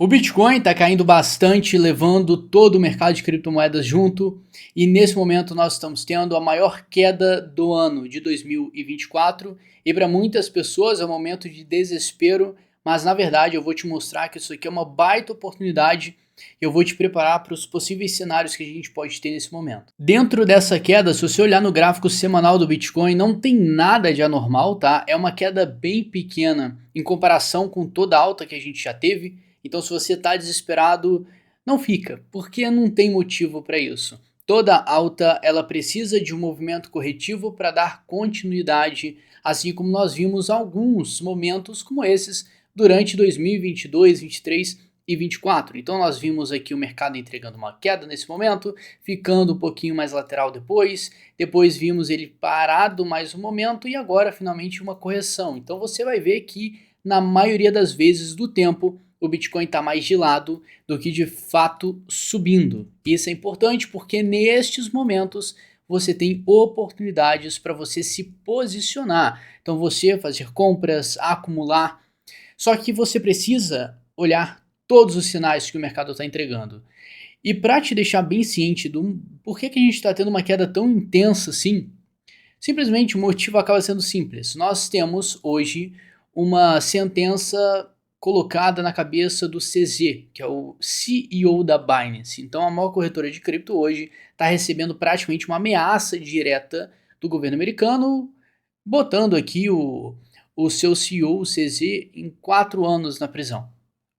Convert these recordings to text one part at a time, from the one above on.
O Bitcoin está caindo bastante, levando todo o mercado de criptomoedas junto, e nesse momento nós estamos tendo a maior queda do ano de 2024, e para muitas pessoas é um momento de desespero, mas na verdade eu vou te mostrar que isso aqui é uma baita oportunidade. Eu vou te preparar para os possíveis cenários que a gente pode ter nesse momento. Dentro dessa queda, se você olhar no gráfico semanal do Bitcoin, não tem nada de anormal, tá? É uma queda bem pequena em comparação com toda a alta que a gente já teve. Então, se você está desesperado, não fica, porque não tem motivo para isso. Toda alta ela precisa de um movimento corretivo para dar continuidade, assim como nós vimos alguns momentos como esses durante 2022, 23 e 24. Então nós vimos aqui o mercado entregando uma queda nesse momento, ficando um pouquinho mais lateral depois vimos ele parado mais um momento e agora finalmente uma correção. Então você vai ver que na maioria das vezes do tempo o Bitcoin está mais de lado do que de fato subindo. Isso é importante porque nestes momentos você tem oportunidades para você se posicionar. Então você fazer compras, acumular, só que você precisa olhar todos os sinais que o mercado está entregando. E para te deixar bem ciente do porquê que a gente está tendo uma queda tão intensa assim, simplesmente o motivo acaba sendo simples. Nós temos hoje uma sentença colocada na cabeça do CZ, que é o CEO da Binance. Então a maior corretora de cripto hoje está recebendo praticamente uma ameaça direta do governo americano, botando aqui o seu CEO, o CZ, em 4 anos na prisão.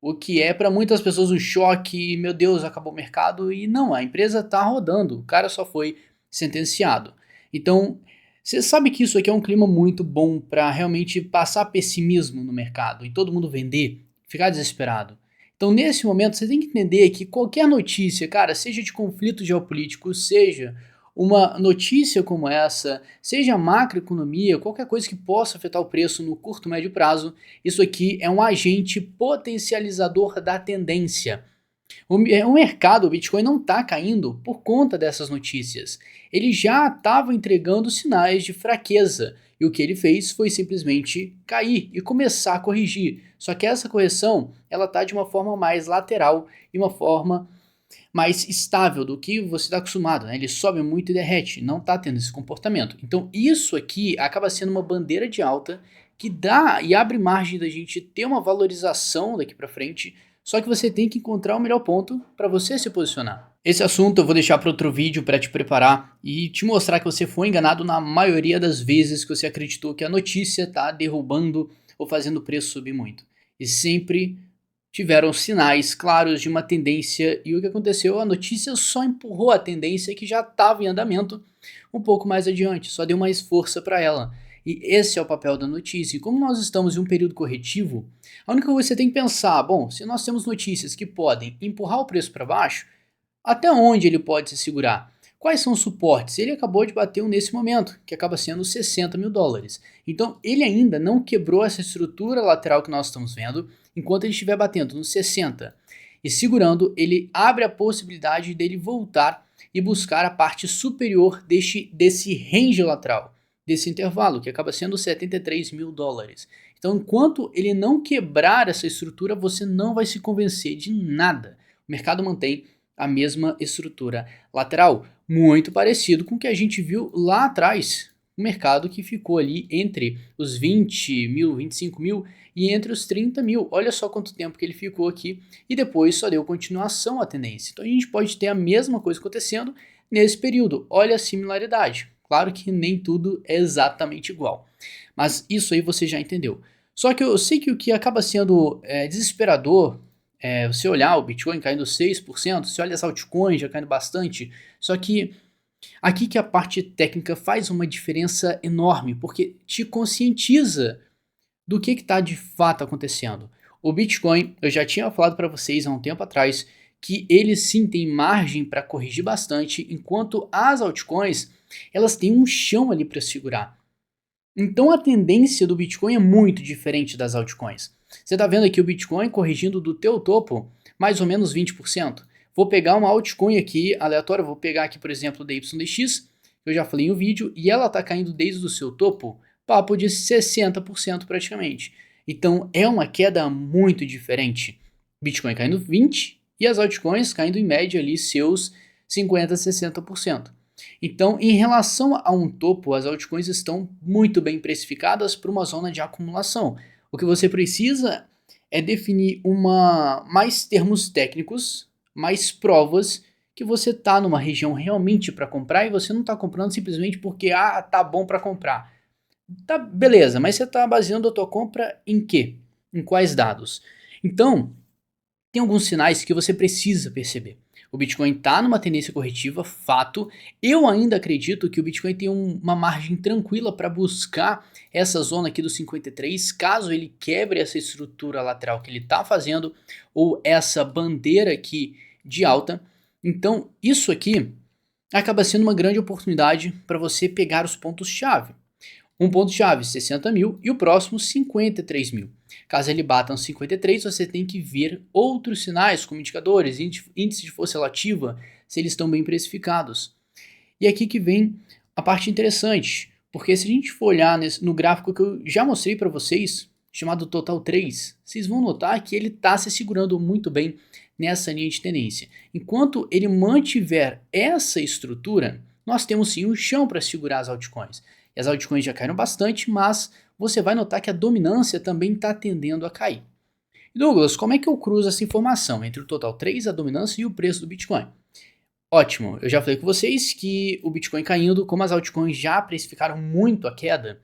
O que é para muitas pessoas um choque, meu Deus, acabou o mercado, e não, a empresa está rodando, o cara só foi sentenciado. Então, você sabe que isso aqui é um clima muito bom para realmente passar pessimismo no mercado e todo mundo vender, ficar desesperado. Então, nesse momento, você tem que entender que qualquer notícia, cara, seja de conflito geopolítico, seja uma notícia como essa, seja macroeconomia, qualquer coisa que possa afetar o preço no curto médio prazo, isso aqui é um agente potencializador da tendência. O mercado, o Bitcoin não está caindo por conta dessas notícias. Ele já estava entregando sinais de fraqueza e o que ele fez foi simplesmente cair e começar a corrigir. Só que essa correção ela está de uma forma mais lateral e uma forma mais estável do que você está acostumado, né? Ele sobe muito e derrete, não está tendo esse comportamento. Então isso aqui acaba sendo uma bandeira de alta que dá e abre margem da gente ter uma valorização daqui para frente, só que você tem que encontrar o melhor ponto para você se posicionar. Esse assunto eu vou deixar para outro vídeo para te preparar e te mostrar que você foi enganado na maioria das vezes que você acreditou que a notícia está derrubando ou fazendo o preço subir muito. E sempre tiveram sinais claros de uma tendência e o que aconteceu? A notícia só empurrou a tendência que já estava em andamento um pouco mais adiante, só deu mais força para ela. E esse é o papel da notícia. E como nós estamos em um período corretivo, a única coisa que você tem que pensar, bom, se nós temos notícias que podem empurrar o preço para baixo, até onde ele pode se segurar? Quais são os suportes? Ele acabou de bater um nesse momento, que acaba sendo US$ 60 mil. Então ele ainda não quebrou essa estrutura lateral que nós estamos vendo, enquanto ele estiver batendo nos 60 e segurando, ele abre a possibilidade dele voltar e buscar a parte superior desse range lateral, desse intervalo, que acaba sendo US$ 73 mil. Então enquanto ele não quebrar essa estrutura, você não vai se convencer de nada. O mercado mantém a mesma estrutura lateral, muito parecido com o que a gente viu lá atrás, o mercado que ficou ali entre os 20 mil, 25 mil e entre os 30 mil. Olha só quanto tempo que ele ficou aqui e depois só deu continuação à tendência. Então a gente pode ter a mesma coisa acontecendo nesse período. Olha a similaridade. Claro que nem tudo é exatamente igual, mas isso aí você já entendeu. Só que eu sei que o que acaba sendo desesperador você olhar o Bitcoin caindo 6%, você olha as altcoins já caindo bastante, só que aqui que a parte técnica faz uma diferença enorme, porque te conscientiza do que está de fato acontecendo. O Bitcoin, eu já tinha falado para vocês há um tempo atrás, que ele sim tem margem para corrigir bastante, enquanto as altcoins, elas têm um chão ali para segurar. Então a tendência do Bitcoin é muito diferente das altcoins. Você está vendo aqui o Bitcoin corrigindo do teu topo mais ou menos 20%. Vou pegar uma altcoin aqui aleatória, vou pegar aqui por exemplo da YDX, que eu já falei no vídeo, e ela está caindo desde o seu topo, papo de 60% praticamente. Então é uma queda muito diferente. Bitcoin caindo 20% e as altcoins caindo em média ali seus 50%, 60%. Então, em relação a um topo, as altcoins estão muito bem precificadas para uma zona de acumulação. O que você precisa é definir mais termos técnicos, mais provas que você está numa região realmente para comprar e você não está comprando simplesmente porque tá bom para comprar. Tá, beleza, mas você está baseando a tua compra em quê? Em quais dados? Então, tem alguns sinais que você precisa perceber. O Bitcoin está numa tendência corretiva, fato. Eu ainda acredito que o Bitcoin tem uma margem tranquila para buscar essa zona aqui dos 53, caso ele quebre essa estrutura lateral que ele está fazendo, ou essa bandeira aqui de alta. Então, isso aqui acaba sendo uma grande oportunidade para você pegar os pontos-chave. Um ponto-chave, 60 mil, e o próximo, 53 mil. Caso ele bata nos 53, você tem que ver outros sinais, como indicadores, índice de força relativa, se eles estão bem precificados. E aqui que vem a parte interessante, porque se a gente for olhar no gráfico que eu já mostrei para vocês, chamado Total 3, vocês vão notar que ele está se segurando muito bem nessa linha de tendência. Enquanto ele mantiver essa estrutura, nós temos sim um chão para segurar as altcoins. E as altcoins já caíram bastante, mas você vai notar que a dominância também está tendendo a cair. Douglas, como é que eu cruzo essa informação entre o Total 3, a dominância e o preço do Bitcoin? Ótimo, eu já falei com vocês que o Bitcoin caindo, como as altcoins já precificaram muito a queda,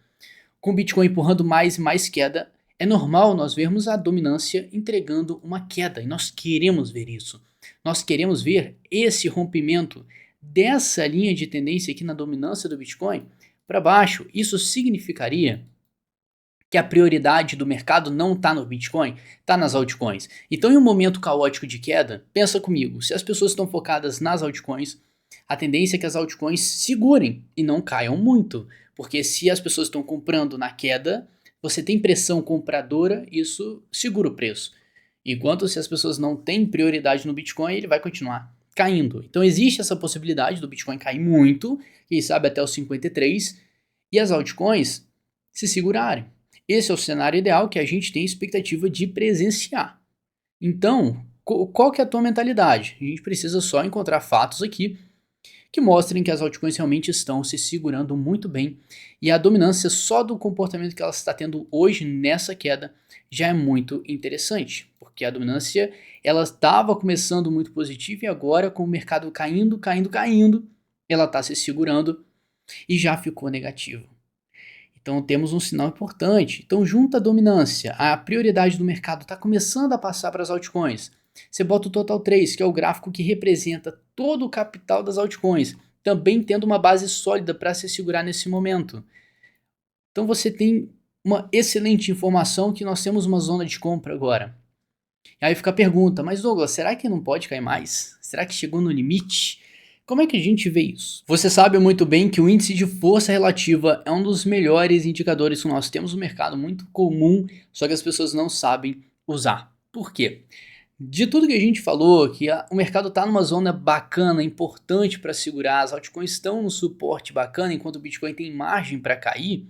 com o Bitcoin empurrando mais e mais queda, é normal nós vermos a dominância entregando uma queda, e nós queremos ver isso. Nós queremos ver esse rompimento dessa linha de tendência aqui na dominância do Bitcoin para baixo. Isso significaria que a prioridade do mercado não está no Bitcoin, está nas altcoins. Então, em um momento caótico de queda, pensa comigo, se as pessoas estão focadas nas altcoins, a tendência é que as altcoins segurem e não caiam muito, porque se as pessoas estão comprando na queda, você tem pressão compradora, isso segura o preço. Enquanto se as pessoas não têm prioridade no Bitcoin, ele vai continuar caindo. Então existe essa possibilidade do Bitcoin cair muito, quem sabe até os 53, e as altcoins se segurarem. Esse é o cenário ideal que a gente tem expectativa de presenciar. Então, qual que é a tua mentalidade? A gente precisa só encontrar fatos aqui que mostrem que as altcoins realmente estão se segurando muito bem e a dominância só do comportamento que ela está tendo hoje nessa queda já é muito interessante, porque a dominância ela estava começando muito positiva e agora com o mercado caindo, ela está se segurando e já ficou negativo. Então temos um sinal importante. Então junta a dominância, a prioridade do mercado está começando a passar para as altcoins. Você bota o Total 3, que é o gráfico que representa todo o capital das altcoins, também tendo uma base sólida para se segurar nesse momento. Então você tem uma excelente informação que nós temos uma zona de compra agora. E aí fica a pergunta, mas Douglas, será que não pode cair mais? Será que chegou no limite? Como é que a gente vê isso? Você sabe muito bem que o índice de força relativa é um dos melhores indicadores que nós temos no mercado, muito comum, só que as pessoas não sabem usar. Por quê? De tudo que a gente falou, que o mercado está numa zona bacana, importante para segurar, as altcoins estão no suporte bacana, enquanto o Bitcoin tem margem para cair,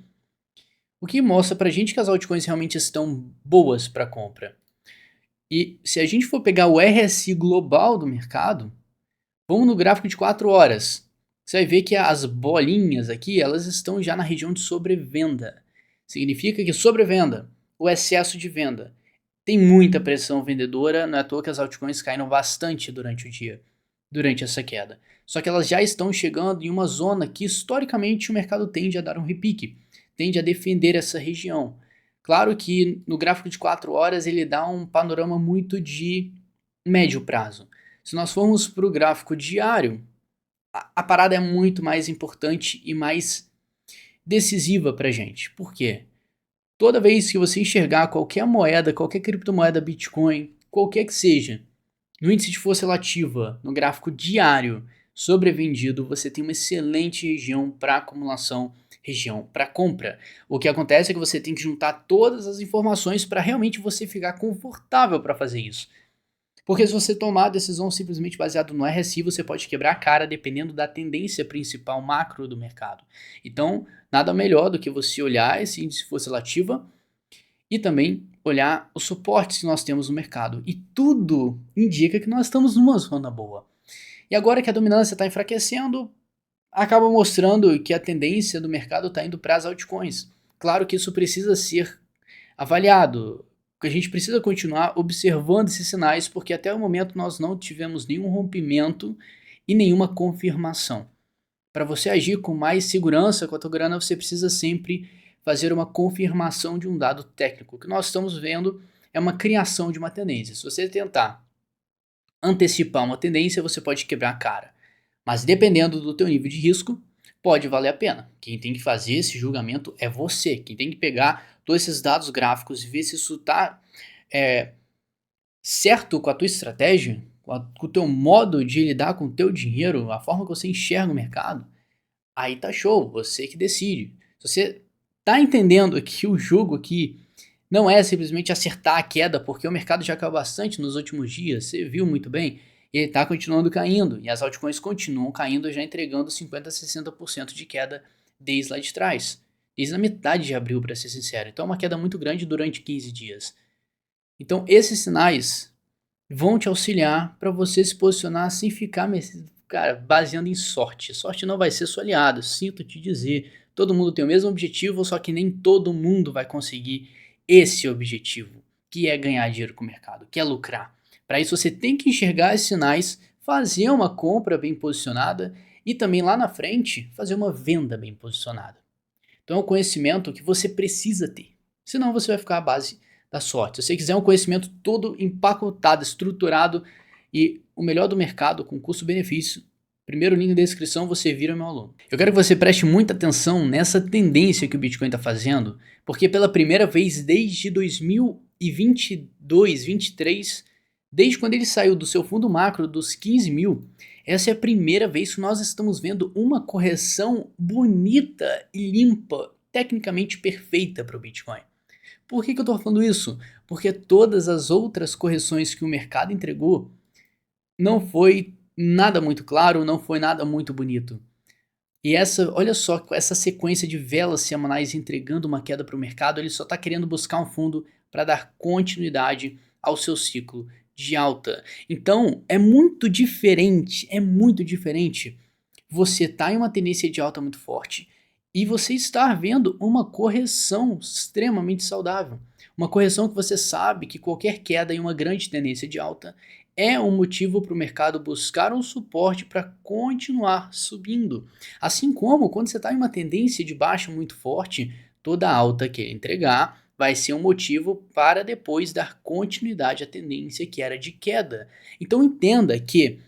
o que mostra para a gente que as altcoins realmente estão boas para compra. E se a gente for pegar o RSI global do mercado, vamos no gráfico de 4 horas. Você vai ver que as bolinhas aqui, elas estão já na região de sobrevenda. Significa que sobrevenda, o excesso de venda, tem muita pressão vendedora, não é à toa que as altcoins caíram bastante durante o dia, durante essa queda. Só que elas já estão chegando em uma zona que historicamente o mercado tende a dar um repique, tende a defender essa região. Claro que no gráfico de 4 horas ele dá um panorama muito de médio prazo. Se nós formos para o gráfico diário, a parada é muito mais importante e mais decisiva para a gente. Por quê? Toda vez que você enxergar qualquer moeda, qualquer criptomoeda, Bitcoin, qualquer que seja, no índice de força relativa, no gráfico diário, sobrevendido, você tem uma excelente região para acumulação, região para compra. O que acontece é que você tem que juntar todas as informações para realmente você ficar confortável para fazer isso. Porque se você tomar a decisão simplesmente baseado no RSI, você pode quebrar a cara dependendo da tendência principal macro do mercado. Então, nada melhor do que você olhar esse índice de força relativa e também olhar os suportes que nós temos no mercado. E tudo indica que nós estamos numa zona boa. E agora que a dominância está enfraquecendo, acaba mostrando que a tendência do mercado está indo para as altcoins. Claro que isso precisa ser avaliado, que a gente precisa continuar observando esses sinais, porque até o momento nós não tivemos nenhum rompimento e nenhuma confirmação. Para você agir com mais segurança com a tua grana, você precisa sempre fazer uma confirmação de um dado técnico. O que nós estamos vendo é uma criação de uma tendência. Se você tentar antecipar uma tendência, você pode quebrar a cara. Mas dependendo do teu nível de risco, pode valer a pena. Quem tem que fazer esse julgamento é você. Quem tem que pegar todos esses dados gráficos e ver se isso está certo com a tua estratégia, com o teu modo de lidar com o teu dinheiro, a forma que você enxerga o mercado, aí tá show, você que decide. Se você tá entendendo que o jogo aqui não é simplesmente acertar a queda, porque o mercado já caiu bastante nos últimos dias, você viu muito bem, e ele está continuando caindo, e as altcoins continuam caindo, já entregando 50% a 60% de queda desde lá de trás. Desde a metade de abril, para ser sincero. Então é uma queda muito grande durante 15 dias. Então esses sinais vão te auxiliar para você se posicionar sem ficar, cara, baseando em sorte. Sorte não vai ser sua aliada, sinto te dizer. Todo mundo tem o mesmo objetivo, só que nem todo mundo vai conseguir esse objetivo, que é ganhar dinheiro com o mercado, que é lucrar. Para isso você tem que enxergar esses sinais, fazer uma compra bem posicionada e também lá na frente fazer uma venda bem posicionada. Então é um conhecimento que você precisa ter, senão você vai ficar à base da sorte. Se você quiser um conhecimento todo empacotado, estruturado e o melhor do mercado com custo-benefício, primeiro link na descrição, você vira meu aluno. Eu quero que você preste muita atenção nessa tendência que o Bitcoin está fazendo, porque pela primeira vez desde 2022, 2023, desde quando ele saiu do seu fundo macro dos 15 mil, essa é a primeira vez que nós estamos vendo uma correção bonita e limpa, tecnicamente perfeita para o Bitcoin. Por que eu estou falando isso? Porque todas as outras correções que o mercado entregou não foi nada muito claro, não foi nada muito bonito. E olha só, essa sequência de velas semanais entregando uma queda para o mercado, ele só está querendo buscar um fundo para dar continuidade ao seu ciclo de alta. Então é muito diferente você tá em uma tendência de alta muito forte e você estar vendo uma correção extremamente saudável. Uma correção que você sabe que qualquer queda em uma grande tendência de alta é um motivo para o mercado buscar um suporte para continuar subindo. Assim como quando você está em uma tendência de baixa muito forte, toda alta que ele entregar vai ser um motivo para depois dar continuidade à tendência que era de queda. Então entenda que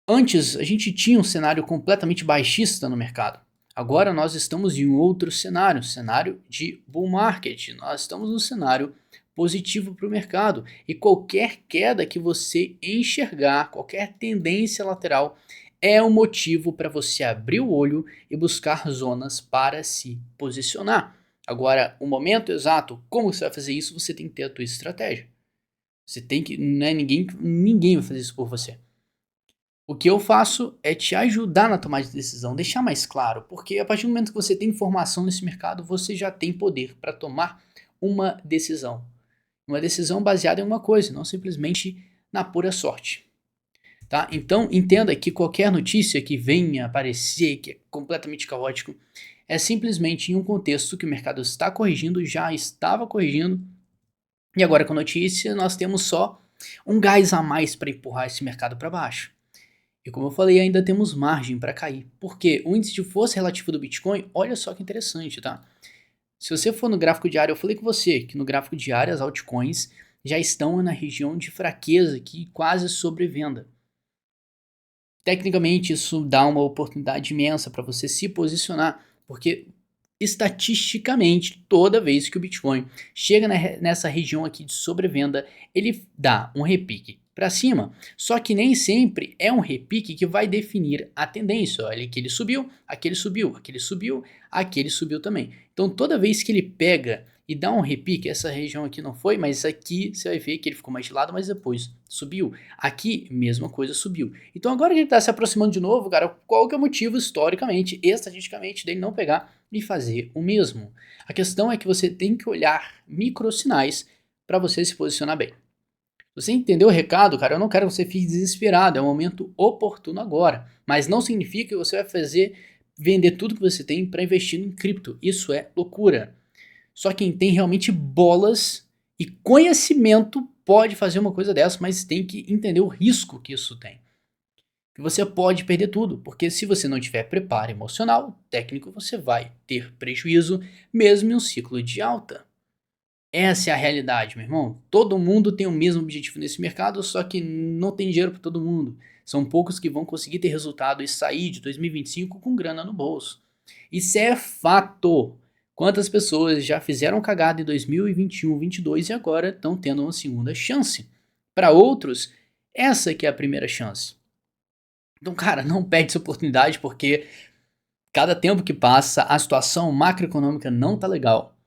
antes a gente tinha um cenário completamente baixista no mercado. Agora nós estamos em um outro cenário, cenário de bull market. Nós estamos num cenário positivo para o mercado. E qualquer queda que você enxergar, qualquer tendência lateral, é um motivo para você abrir o olho e buscar zonas para se posicionar. Agora, o momento exato, como você vai fazer isso, você tem que ter a tua estratégia. Você tem que, não é ninguém vai fazer isso por você. O que eu faço é te ajudar na tomada de decisão, deixar mais claro, porque a partir do momento que você tem informação nesse mercado, você já tem poder para tomar uma decisão. Uma decisão baseada em uma coisa, não simplesmente na pura sorte. Tá? Então entenda que qualquer notícia que venha aparecer, que é completamente caótico, é simplesmente em um contexto que o mercado está corrigindo, já estava corrigindo, e agora com a notícia nós temos só um gás a mais para empurrar esse mercado para baixo. E como eu falei, ainda temos margem para cair. Porque o índice de força relativo do Bitcoin, olha só que interessante, tá? Se você for no gráfico diário, eu falei com você que no gráfico diário as altcoins já estão na região de fraqueza, que quase sobrevenda. Tecnicamente isso dá uma oportunidade imensa para você se posicionar, porque estatisticamente toda vez que o Bitcoin chega nessa região aqui de sobrevenda, ele dá um repique para cima, só que nem sempre é um repique que vai definir a tendência. Olha que ele subiu, aquele subiu, aquele subiu, aquele subiu também. Então toda vez que ele pega e dá um repique. Essa região aqui não foi, mas aqui você vai ver que ele ficou mais de lado, mas depois subiu. Aqui, mesma coisa, subiu. Então agora que ele está se aproximando de novo, cara, qual que é o motivo historicamente, estatisticamente, dele não pegar e fazer o mesmo? A questão é que você tem que olhar microsinais para você se posicionar bem. Você entendeu o recado, cara? Eu não quero que você fique desesperado, é um momento oportuno agora. Mas não significa que você vai vender tudo que você tem para investir em cripto. Isso é loucura. Só quem tem realmente bolas e conhecimento pode fazer uma coisa dessa, mas tem que entender o risco que isso tem. Que você pode perder tudo, porque se você não tiver preparo emocional, técnico, você vai ter prejuízo mesmo em um ciclo de alta. Essa é a realidade, meu irmão. Todo mundo tem o mesmo objetivo nesse mercado, só que não tem dinheiro para todo mundo. São poucos que vão conseguir ter resultado e sair de 2025 com grana no bolso. Isso é fato. Quantas pessoas já fizeram cagada em 2021, 2022 e agora estão tendo uma segunda chance? Para outros, essa que é a primeira chance. Então, cara, não perde essa oportunidade porque cada tempo que passa a situação macroeconômica não tá legal.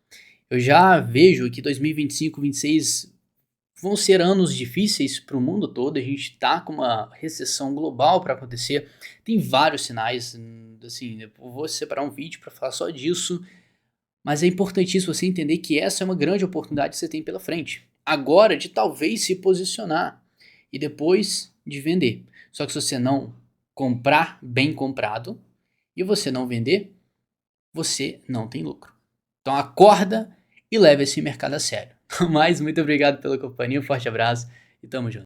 Eu já vejo que 2025, 2026 vão ser anos difíceis para o mundo todo. A gente está com uma recessão global para acontecer. Tem vários sinais, assim, eu vou separar um vídeo para falar só disso. Mas é importantíssimo você entender que essa é uma grande oportunidade que você tem pela frente. Agora de talvez se posicionar e depois de vender. Só que se você não comprar bem comprado e você não vender, você não tem lucro. Então acorda e leve esse mercado a sério. Mas muito obrigado pela companhia, um forte abraço e tamo junto.